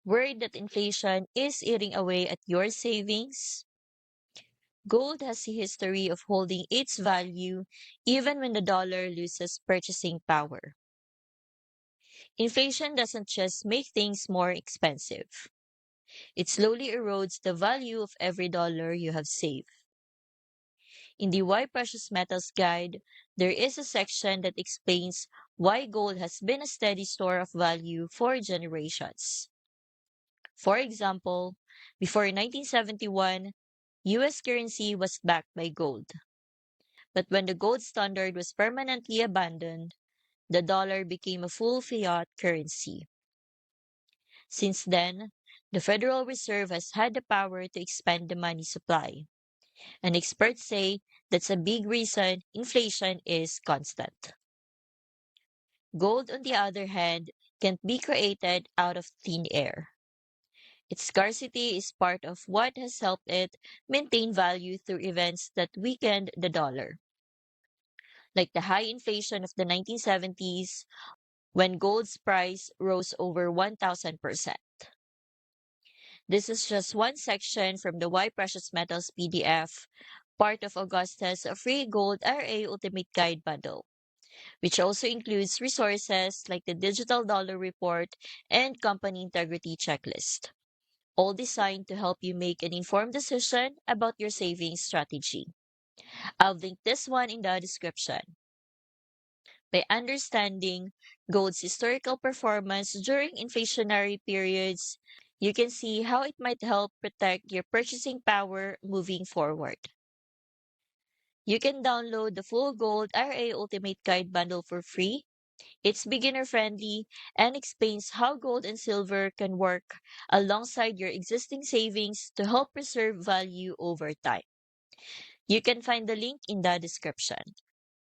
Worried that inflation is eating away at your savings? Gold has a history of holding its value even when the dollar loses purchasing power. Inflation doesn't just make things more expensive. It slowly erodes the value of every dollar you have saved. In the Why Precious Metals Guide, there is a section that explains why gold has been a steady store of value for generations. For example, before 1971, US currency was backed by gold. But when the gold standard was permanently abandoned, the dollar became a full fiat currency. Since then, the Federal Reserve has had the power to expand the money supply, and experts say that's a big reason inflation is constant. Gold, on the other hand, can't be created out of thin air. Its scarcity is part of what has helped it maintain value through events that weakened the dollar, like the high inflation of the 1970s when gold's price rose over 1,000%. This is just one section from the Why Precious Metals PDF, part of Augusta's Free Gold RA Ultimate Guide bundle, which also includes resources like the Digital Dollar Report and Company Integrity Checklist, all designed to help you make an informed decision about your savings strategy. I'll link this one in the description. By understanding gold's historical performance during inflationary periods, you can see how it might help protect your purchasing power moving forward. You can download the full Gold RA Ultimate Guide bundle for free. It's beginner friendly and explains how gold and silver can work alongside your existing savings to help preserve value over time. You can find the link in the description.